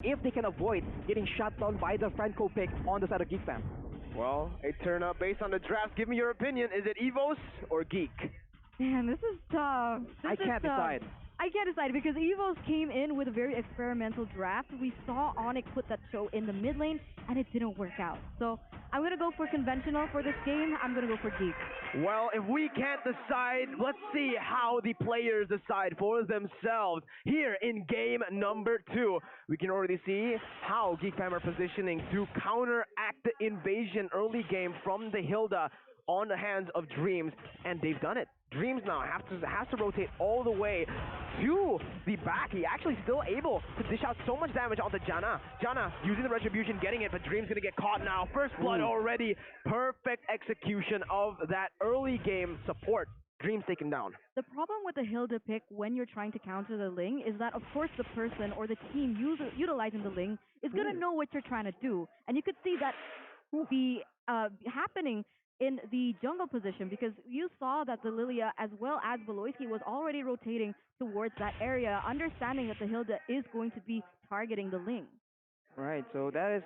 if they can avoid getting shut down by the Franco pick on the side of Geek Fam. Well, a turn up based on the draft. Give me your opinion. Is it EVOS or GEEK? Man, this is tough. I can't decide. I can't decide because EVOS came in with a very experimental draft. We saw Onyx put that show in the mid lane, and it didn't work out. So I'm going to go for conventional for this game. I'm going to go for GEEK. Well, if we can't decide, let's see how the players decide for themselves. Here in game number 2, we can already see how Geek Fam are positioning to counteract the invasion early game from the Hilda on the hands of Dreams, and they've done it. Dreams now has to rotate all the way to the back. He actually still able to dish out so much damage onto Janna. Janna using the retribution, getting it, but Dreams gonna get caught now. First blood already. Perfect execution of that early game support. Dreams taken down. The problem with the Hilda pick when you're trying to counter the Ling is that, of course, the person or the team utilizing the Ling is going to know what you're trying to do. And you could see that be happening in the jungle position because you saw that the Lilia as well as Beloyski was already rotating towards that area, understanding that the Hilda is going to be targeting the Ling. Right, so that is,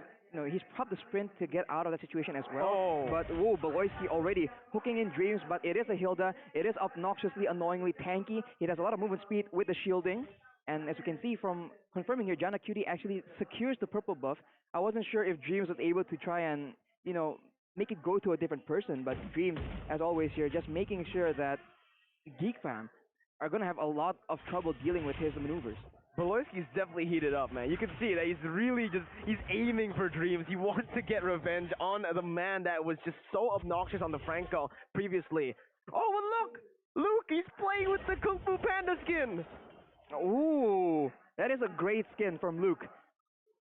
he's probably sprint to get out of that situation as well. Oh. But, Beloyski already hooking in Dreams, but it is a Hilda. It is obnoxiously, annoyingly tanky. He has a lot of movement speed with the shielding. And as you can see from confirming here, Janna Cutie actually secures the purple buff. I wasn't sure if Dreams was able to try and, make it go to a different person, but Dreams, as always here, just making sure that Geek Fam are going to have a lot of trouble dealing with his maneuvers. Beloyski's definitely heated up, man. You can see that he's aiming for Dreams. He wants to get revenge on the man that was just so obnoxious on the Franco previously. Oh, and look! Luke, he's playing with the Kung Fu Panda skin! Ooh, that is a great skin from Luke.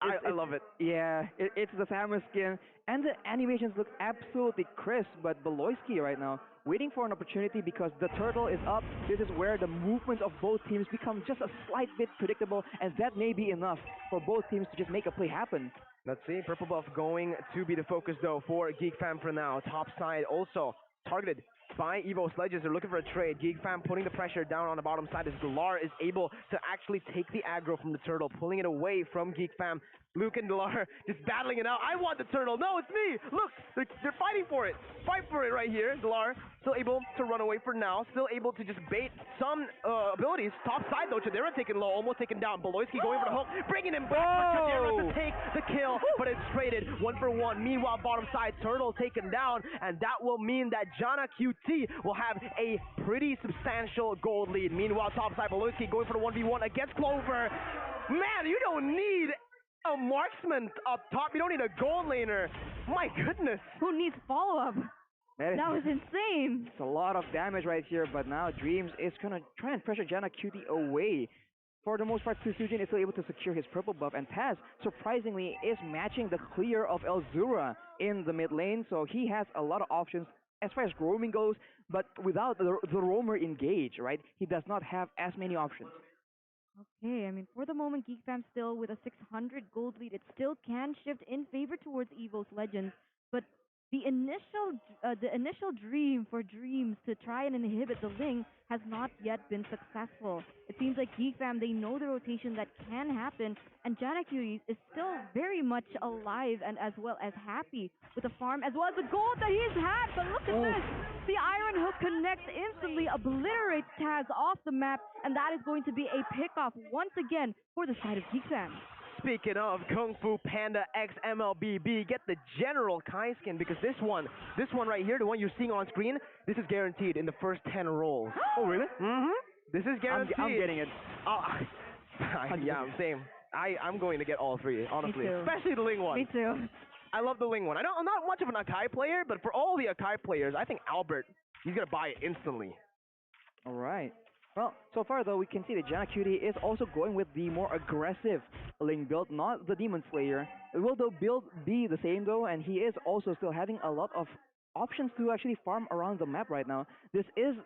I love it. Yeah, it's the Samus skin, and the animations look absolutely crisp, but Beloyski right now, waiting for an opportunity because the turtle is up. This is where the movements of both teams become just a slight bit predictable, and that may be enough for both teams to just make a play happen. Let's see, purple buff going to be the focus though for Geek Fam for now. Top side also targeted by EVOS Legends. They're looking for a trade. Geek Fam putting the pressure down on the bottom side as Galar is able to actually take the aggro from the turtle, pulling it away from Geek Fam. Luke and Galar just battling it out. I want the turtle. No, it's me. Look, they're fighting for it. Fight for it right here. Galar still able to run away for now. Still able to just bait some abilities. Top side though, Chadera taken low, almost taken down. Beloyski going for the hook, bringing him back for Chadera to take the kill, but it's traded 1-for-1. Meanwhile, bottom side, turtle taken down, and that will mean that Janna QT will have a pretty substantial gold lead. Meanwhile, top side, Beloyski going for the 1v1 against Clover. Man, you don't need a marksman up top. You don't need a gold laner. My goodness. Who needs follow-up? That was insane. It's a lot of damage right here, but now Dreams is going to try and pressure Janna Cutie away. For the most part, Sujin is still able to secure his purple buff, and Taz, surprisingly, is matching the clear of Elzura in the mid lane, so he has a lot of options as far as roaming goes, but without the roamer engage, right, he does not have as many options. Okay, I mean, for the moment, Geek Fam still with a 600 gold lead. It still can shift in favor towards EVOS Legends, but the initial dream for Dreams to try and inhibit the Ling has not yet been successful. It seems like Geek Fam, they know the rotation that can happen, and Janna Cutie is still very much alive and as well as happy with the farm as well as the gold that he's had. But look at this! The Iron Hook connects instantly, obliterates Taz off the map, and that is going to be a pickoff once again for the side of Geek Fam. Speaking of Kung Fu Panda X MLBB, get the General Kai skin because this one right here, the one you're seeing on screen, this is guaranteed in the first 10 rolls. Oh, really? Mm-hmm. This is guaranteed. I'm getting it. Yeah, same. I'm going to get all three, honestly. Me too. Especially the Ling one. Me too. I love the Ling one. I'm not much of an Akai player, but for all the Akai players, I think Albert, he's going to buy it instantly. All right. Well, so far though, we can see that Janna Cutie is also going with the more aggressive Ling build, not the Demon Slayer. Will the build be the same though? And he is also still having a lot of options to actually farm around the map right now. This is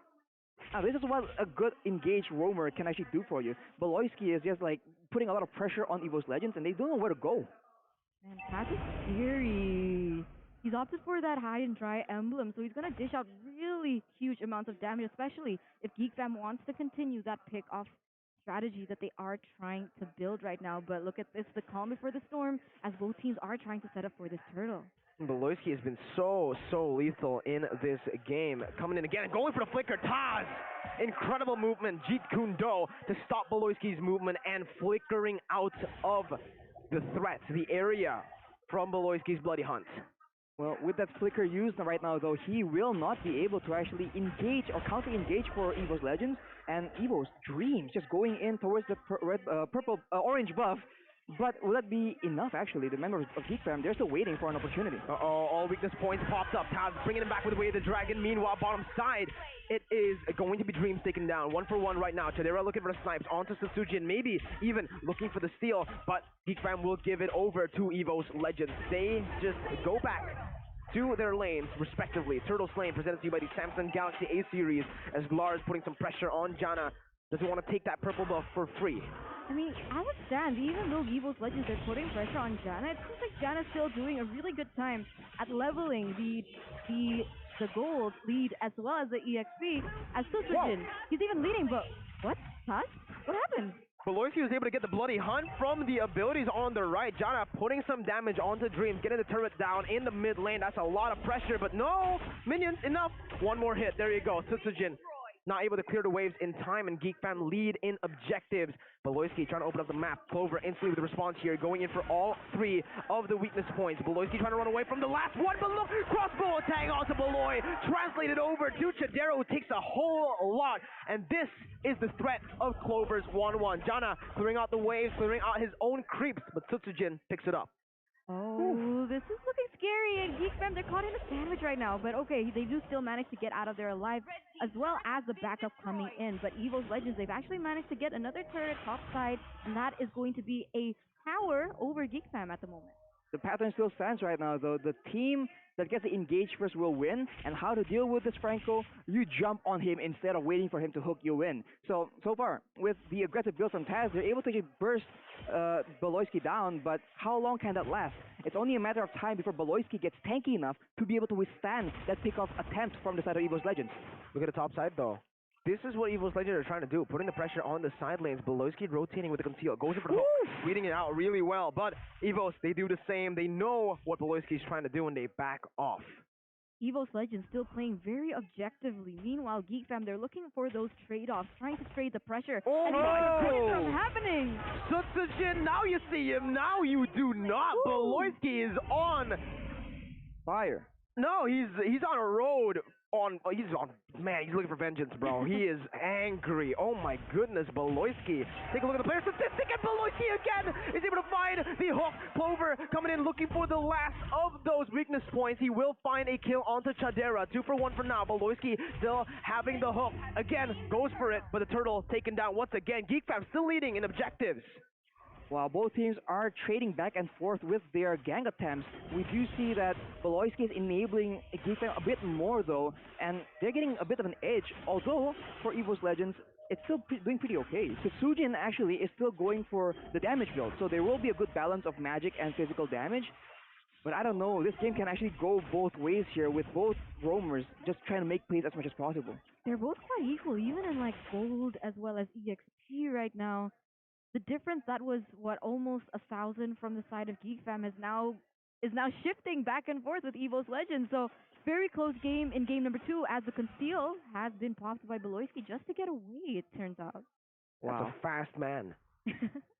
what a good engaged roamer can actually do for you. Beloyski is just like putting a lot of pressure on EVOS Legends, and they don't know where to go. Man, Taz is scary. He's opted for that high and dry emblem, so he's going to dish out really huge amounts of damage, especially if Geek Fam wants to continue that pick off strategy that they are trying to build right now. But look at this, the calm before the storm, as both teams are trying to set up for this turtle. Beloyski has been so lethal in this game. Coming in again and going for the flicker. Taz! Incredible movement. Jeet Kune Do to stop Beloyski's movement and flickering out of the threat, the area from Beloyski's Bloody Hunt. Well, with that flicker used right now, though, he will not be able to actually engage or counter-engage for EVOS Legends, and EVOS Dreams just going in towards the orange buff. But will that be enough, actually? The members of Geek Fam, they're still waiting for an opportunity. Uh-oh, all weakness points popped up. Taz bringing him back with Way of the Dragon. Meanwhile, bottom side, it is going to be Dreams taken down. 1-for-1 right now. Chadera looking for the snipes onto Sasujin, maybe even looking for the steal, but Geek Fam will give it over to EVOS Legends. They just go back to their lanes, respectively. Turtle's Lane presented to you by the Samsung Galaxy A series, as Glar is putting some pressure on Jana. Doesn't want to take that purple buff for free. I mean, as it stands, even though EVOS Legends are putting pressure on Jana, it seems like Jana's still doing a really good time at leveling the gold lead as well as the EXP as Susujin. He's even leading, but what? Huh? What happened? Beloyski was able to get the Bloody Hunt from the abilities on the right. Jana putting some damage onto Dreams, getting the turret down in the mid lane. That's a lot of pressure, but no! Minions, enough! One more hit, there you go. Sutsujin not able to clear the waves in time, and Geek Fam lead in objectives. Beloyski trying to open up the map. Clover instantly with the response here, going in for all three of the weakness points. Beloyski trying to run away from the last one, but look, crossbow tag onto Beloy, translated over to Chadero, who takes a whole lot, and this is the threat of Clover's 1-1. Jana clearing out the waves, clearing out his own creeps, but Sutsujin picks it up. Oh, this is looking scary, and Geek Fam, they're caught in a sandwich right now, but okay, they do still manage to get out of there alive, as well as the backup coming in, but EVOS Legends, they've actually managed to get another turret topside, and that is going to be a power over Geek Fam at the moment. The pattern still stands right now, though. The team that gets engaged first will win, and how to deal with this Franco, you jump on him instead of waiting for him to hook you in. So far, with the aggressive build from Taz, they're able to just burst Beloyski down, but how long can that last? It's only a matter of time before Beloyski gets tanky enough to be able to withstand that pickoff attempt from the side of EVOS Legends. Look at the top side, though. This is what EVOS Legends are trying to do, putting the pressure on the side lanes. Beloyski rotating with the conceal, goes in for the hook, reading it out really well. But EVOS, they do the same. They know what Beloyski is trying to do, and they back off. EVOS Legends still playing very objectively. Meanwhile, Geek Fam, they're looking for those trade-offs, trying to trade the pressure. Oh, and it's from happening. Sutsujin, now you see him, now you do not. Beloyski is on Fire. No, he's on a road. Man, he's looking for vengeance, bro. He is angry. Oh my goodness, Beloyski. Take a look at the player statistic, and Beloyski again is able to find the hook. Clover coming in looking for the last of those weakness points. He will find a kill onto Chadera. 2-for-1 for now. Beloyski still having the hook. Again, goes for it, but the turtle taken down once again. Geek Fam still leading in objectives. While both teams are trading back and forth with their gang attempts, we do see that Beloyski is enabling Geek Fam a bit more, though, and they're getting a bit of an edge. Although, for EVOS Legends, it's still doing pretty okay. Sujin actually is still going for the damage build, so there will be a good balance of magic and physical damage. But I don't know, this game can actually go both ways here, with both roamers just trying to make plays as much as possible. They're both quite equal, even in like gold as well as EXP right now. The difference that was almost 1,000 from the side of Geek Fam is now shifting back and forth with EVOS Legends. So very close game in game number 2, as the conceal has been popped by Beloyski just to get away, it turns out. Wow. That's a fast man.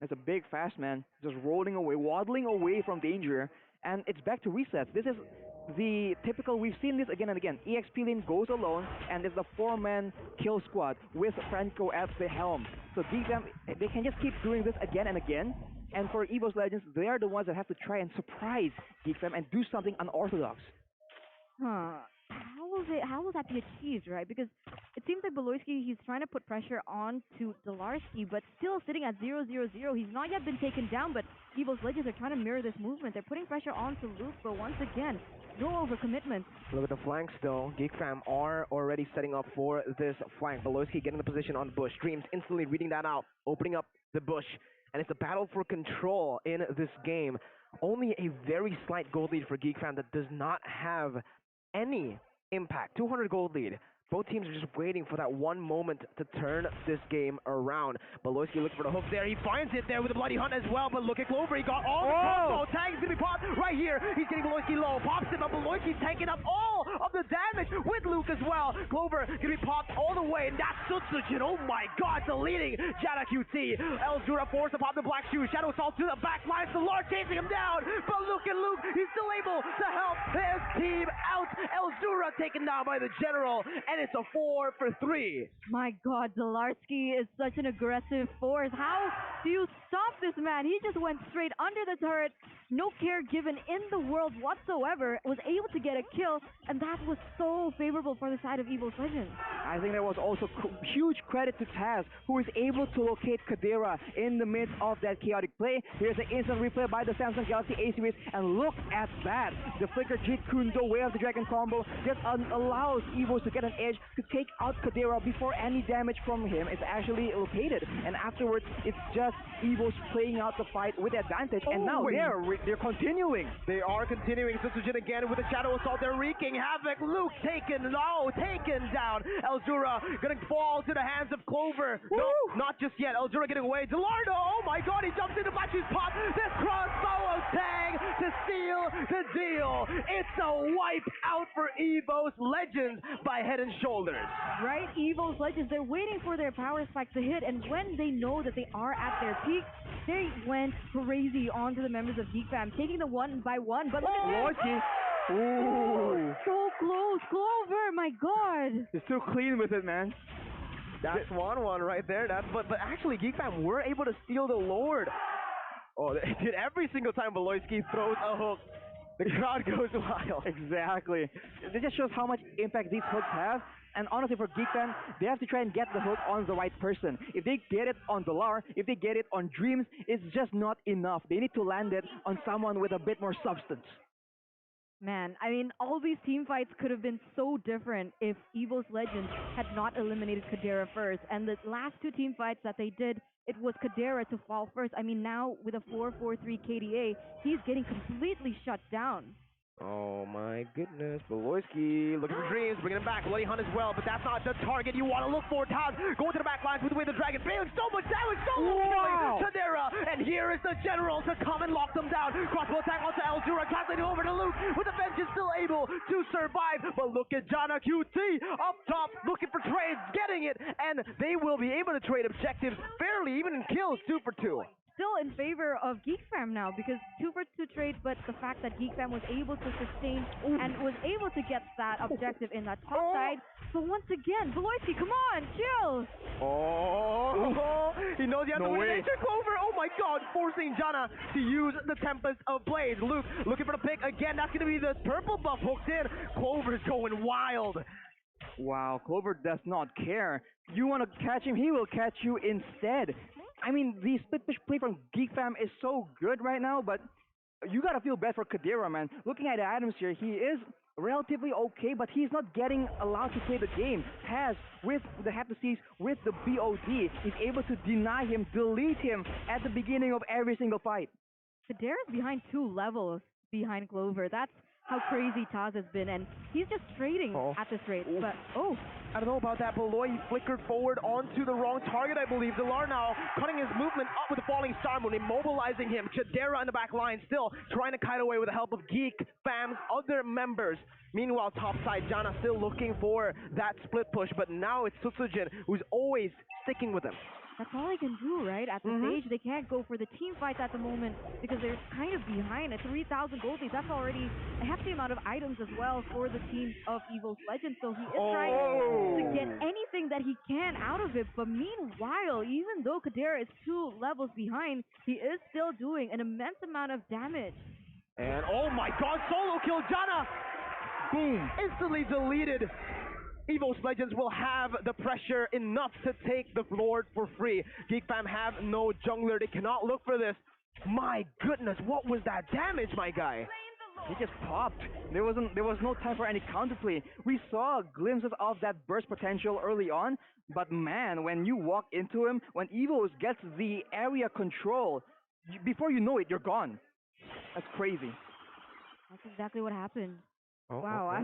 That's a big fast man, just rolling away, waddling away from danger, and it's back to resets. This is the typical, we've seen this again and again. EXP lane goes alone, and it's the 4-man kill squad with Franco at the helm. So Geek Fam, they can just keep doing this again and again. And for EVOS Legends, they are the ones that have to try and surprise Geek Fam and do something unorthodox. Huh. How will that be achieved, right? Because it seems like Beloyski, he's trying to put pressure on to Dalarski, but still sitting at 0-0-0. He's not yet been taken down, but EVOS Legends are trying to mirror this movement. They're putting pressure on to Luke, but once again, no overcommitment. Look at the flanks, though. Geek Fam are already setting up for this flank. Beloyski getting the position on Bush. Dreams instantly reading that out, opening up the Bush. And it's a battle for control in this game. Only a very slight gold lead for Geek Fam that does not have any impact. 200 gold lead. Both teams are just waiting for that one moment to turn this game around. Baloyski looking for the hook there. He finds it there with a bloody hunt as well. But look at Clover. He got all the combo. Tag's going to be popped right here. He's getting Baloyski low. Pops it, but Baloyski's taking up all of the damage with Luke as well. Clover going to be popped all the way. And that's Sutsujin. Oh my god, deleting Jana QT. Elzura forced to pop the black shoe. Shadow Assault to the back line. Solar chasing him down. But look at Luke. He's still able to help his team out. Elzura taken down by the General. And it's a 4 for 3. My God, Zalarski is such an aggressive force. How do you stop this man? He just went straight under the turret, no care given in the world whatsoever, was able to get a kill, and that was so favorable for the side of EVOS Legends. I think that was also huge credit to Taz, who is able to locate Kadira in the midst of that chaotic play. Here's an instant replay by the Samsung Galaxy A series, and look at that. The Flicker Jeet Kundo Way of the Dragon combo just allows EVOS to get an edge to take out Kadira before any damage from him is actually located. And afterwards, it's just EVOS playing out the fight with advantage, and now they're continuing. They are continuing. Sutsujin again with a Shadow Assault. They're wreaking havoc. Luke taken down. Elzura gonna fall to the hands of Clover. Woo! No, not just yet. Elzura getting away. Delardo, oh my god, he jumps into Bachi's pot. This crossbow tag to seal the deal. It's a wipe out for EVOS Legends by Head and Shoulders. Right, EVOS Legends, they're waiting for their power spike to hit, and when they know that they are at their peak, they went crazy onto the members of GEEK Fam, taking them one by one. But look at this. Ooh. So close, Clover, my God. He's too clean with it, man. That's 1-1 right there. But actually, GEEK Fam were able to steal the Lord. Oh, they did every single time Baloyski throws a hook. The crowd goes wild. Exactly. It just shows how much impact these hooks have. And honestly, for GEEK Fam, they have to try and get the hook on the right person. If they get it on Dolar, if they get it on Dreams, it's just not enough. They need to land it on someone with a bit more substance. Man, I mean, all these team fights could have been so different if EVOS Legends had not eliminated Kadira first. And the last two team fights that they did, it was Kadira to fall first. I mean, now with a 4-4-3 KDA, he's getting completely shut down. Oh my goodness, Baloyski looking for Dreams, bringing him back, Bloody Hunt as well, but that's not the target you want to look for. Taz going to the back lines with the way the Dragon, failing so much damage, solo killing Kadira, and here is the General to come and lock them down. Crossbow attack onto Elzura, translating over to Luke, with the Vengeance still able to survive, but look at Jana QT up top, looking for trades, getting it, and they will be able to trade objectives fairly, even in kills, 2 for 2. Still in favor of GEEK Fam now, because 2 for 2 trade, but the fact that GEEK Fam was able to sustain and was able to get that objective in that top side. But once again, Baloyski, come on, chill! He knows he has to win nature. Clover, oh my god, forcing Jana to use the Tempest of Blades. Luke looking for the pick again. That's going to be the purple buff hooked in. Clover's going wild. Wow, Clover does not care. You want to catch him, he will catch you instead. I mean, the split push play from GEEK Fam is so good right now, but you gotta feel bad for Kadira, man. Looking at Adams here, he is relatively okay, but he's not getting allowed to play the game. Taz, with the Heptases, with the BOD, is able to deny him, delete him at the beginning of every single fight. Kadira's behind 2 levels behind Clover. That's how crazy Taz has been, and he's just trading at this rate. But I don't know about that. Beloy, he flickered forward onto the wrong target, I believe. Delar now cutting his movement up with the falling star moon, immobilizing him. Chadera in the back line still trying to kite away with the help of GEEK Fam's other members. Meanwhile, topside, Jana still looking for that split push, but now it's Sutsujin who's always sticking with him. that's all they can do, right? At the stage, they can't go for the team fights at the moment because they're kind of behind. At 3,000 gold leads, that's already a hefty amount of items as well for the team of EVOS Legends. So he is trying to get anything that he can out of it. But meanwhile, even though Kadira is 2 levels behind, he is still doing an immense amount of damage. And oh my god, solo kill, Jana! Boom! Instantly deleted. EVOS Legends will have the pressure enough to take the Lord for free. GEEK Fam have no jungler. They cannot look for this. My goodness, what was that damage, my guy? He just popped. There was no time for any counterplay. We saw glimpses of that burst potential early on, but man, when you walk into him, when EVOS gets the area control, before you know it, you're gone. That's crazy. That's exactly what happened. Oh, wow.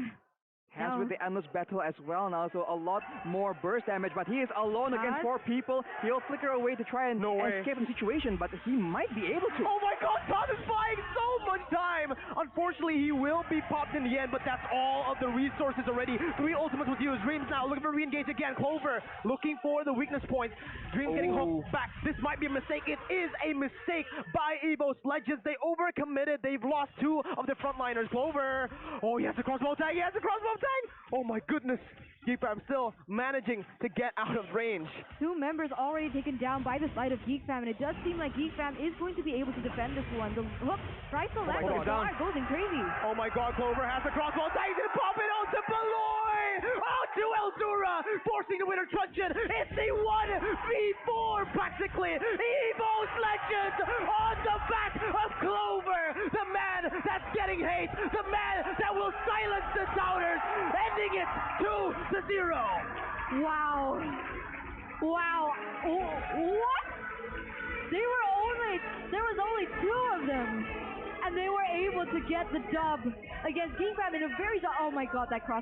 Has Now, with the endless battle as well now, so a lot more burst damage, but he is alone against Taz? 4 people. He'll flicker away to try and No way. escape the situation, but he might be able to. Oh my god, Todd is buying so much time! Unfortunately, he will be popped in the end, but that's all of the resources already. 3 ultimates was used. Dreams now looking for re-engage again. Clover looking for the weakness points. Dreams getting hooked back. This might be a mistake. It is a mistake by EVOS Legends. They overcommitted. They've lost 2 of their frontliners. Clover. Oh, he has a crossbow tag. He has a crossbow tag. Oh my goodness. GeekFam still managing to get out of range. 2 members already taken down by the side of GeekFam, and it does seem like GeekFam is going to be able to defend this one. The hook tries to land, God. but Galar goes in crazy. Oh my god, Clover has the crossbow tag. He's gonna pop it out to Beloy. Out to Eldura, forcing the winner truncheon. It's the 1v4 practically. EVOS Legends on the back of Clover, the man that's getting hate, the man that will silence the doubters, ending it 2-0. Wow. Wow. What? There was only 2 of them, and they were able to get the dub against GeekFam in a very, oh my god, that cross